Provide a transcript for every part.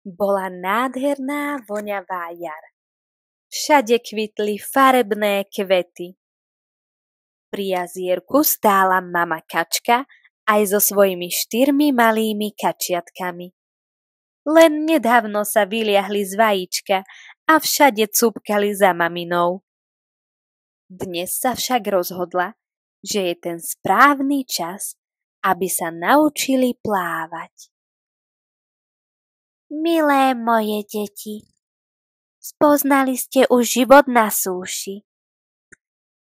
Bola nádherná voňavá jar. Všade kvitli farebné kvety. Pri jazierku stála mama kačka aj so svojimi 4 malými kačiatkami. Len nedávno sa vyliahli z vajíčka a všade cúpkali za maminou. Dnes sa však rozhodla, že je ten správny čas, aby sa naučili plávať. Milé moje deti, spoznali ste už život na súši.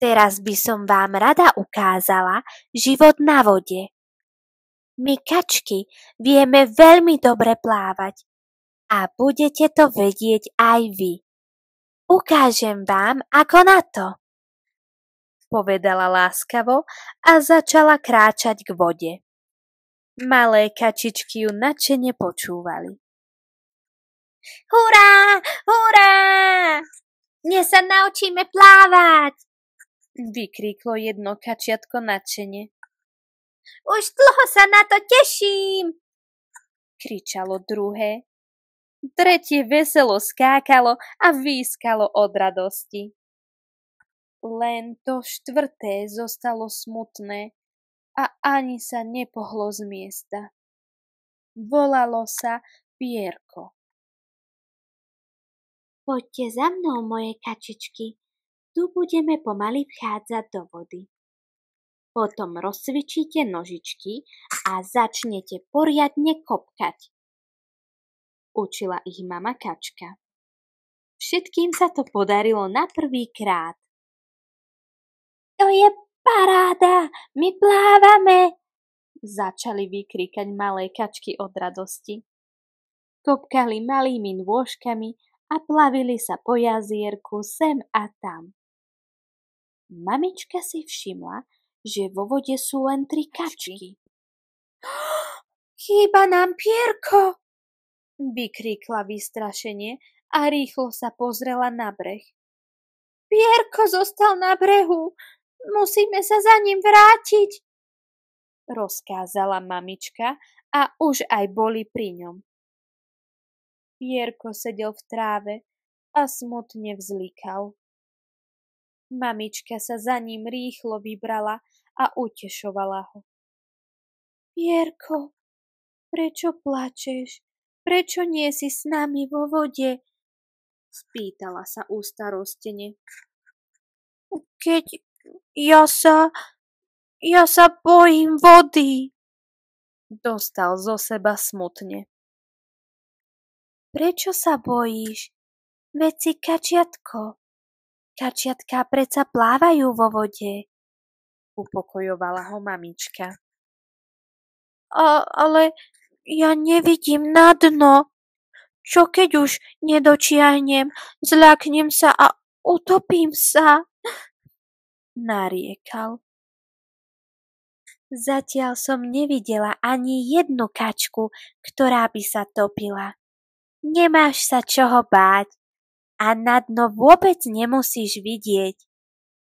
Teraz by som vám rada ukázala život na vode. My kačky vieme veľmi dobre plávať a budete to vedieť aj vy. Ukážem vám, ako na to, povedala láskavo a začala kráčať k vode. Malé kačičky ju nadšene počúvali. Hurá, hurá! Dnes sa naučíme plávať, vykríklo jedno kačiatko nadšene. Už dlho sa na to teším, kričalo druhé. Tretie veselo skákalo a výskalo od radosti. Len to štvrté zostalo smutné a ani sa nepohlo z miesta. Volalo sa Pierko. Poďte za mnou, moje kačičky, tu budeme pomaly vchádzať do vody. Potom rozcvičíte nožičky a začnete poriadne kopkať, učila ich mama kačka. Všetkým sa to podarilo na prvý krát. To je paráda, my plávame, začali vykríkať malé kačky od radosti. Kopkali malými nôžkami a plavili sa po jazierku sem a tam. Mamička si všimla, že vo vode sú len 3 kačky. Chýba nám Pierko, vykríkla vystrašene a rýchlo sa pozrela na breh. Pierko zostal na brehu, musíme sa za ním vrátiť, rozkázala mamička a už aj boli pri ňom. Pierko sedel v tráve a smutne vzlikal. Mamička sa za ním rýchlo vybrala a utešovala ho. Pierko, prečo plačeš? Prečo nie si s nami vo vode? Spýtala sa ústarostene. Keď ja sa bojím vody, dostal zo seba smutne. Prečo sa bojíš? Veď si kačiatko. Kačiatká predsa plávajú vo vode, upokojovala ho mamička. Ale ja nevidím na dno. Čo keď už nedočiahnem, zľaknem sa a utopím sa, nariekal. Zatiaľ som nevidela ani jednu kačku, ktorá by sa topila. Nemáš sa čoho báť a na dno vôbec nemusíš vidieť.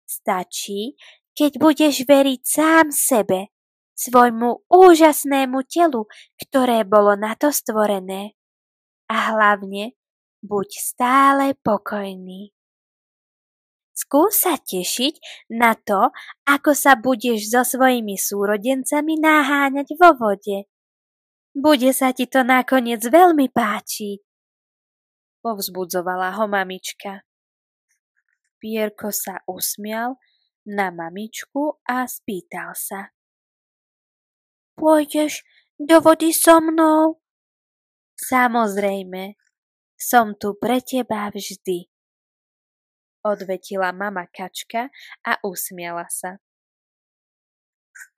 Stačí, keď budeš veriť sám sebe, svojmu úžasnému telu, ktoré bolo na to stvorené. A hlavne buď stále pokojný. Skús sa tešiť na to, ako sa budeš so svojimi súrodencami naháňať vo vode. Bude sa ti to nakoniec veľmi páčiť, povzbudzovala ho mamička. Pierko sa usmial na mamičku a spýtal sa. Pôjdeš do vody so mnou? Samozrejme, som tu pre teba vždy, odvetila mama kačka a usmiala sa.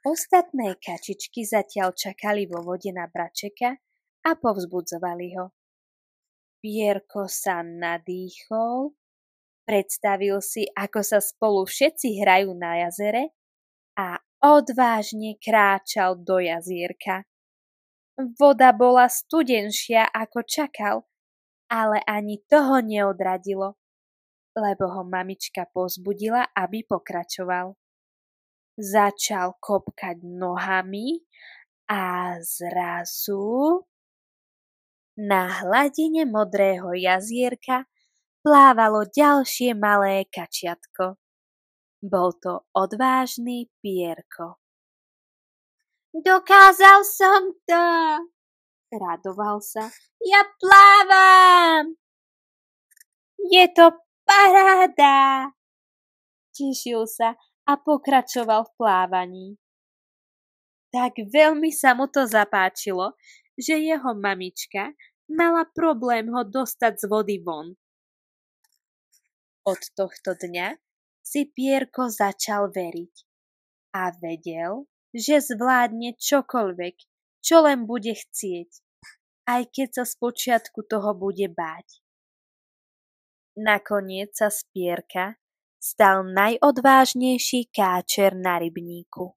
Ostatné kačičky zatiaľ čakali vo vode na bračeka a povzbudzovali ho. Pierko sa nadýchol, predstavil si, ako sa spolu všetci hrajú na jazere a odvážne kráčal do jazierka. Voda bola studenšia, ako čakal, ale ani toho neodradilo, lebo ho mamička povzbudila, aby pokračoval. Začal kopkať nohami a zrazu Na hladine modrého jazierka plávalo ďalšie malé kačiatko. Bol to odvážny Pierko. Dokázal som to, radoval sa. Ja plávam! Je to paráda! Tešil sa a pokračoval v plávaní. Tak veľmi sa mu to zapáčilo, že jeho mamička mala problém ho dostať z vody von. Od tohto dňa si Pierko začal veriť a vedel, že zvládne čokoľvek, čo len bude chcieť, aj keď sa spočiatku toho bude báť. Nakoniec sa z Pierka stal najodvážnejší káčer na rybníku.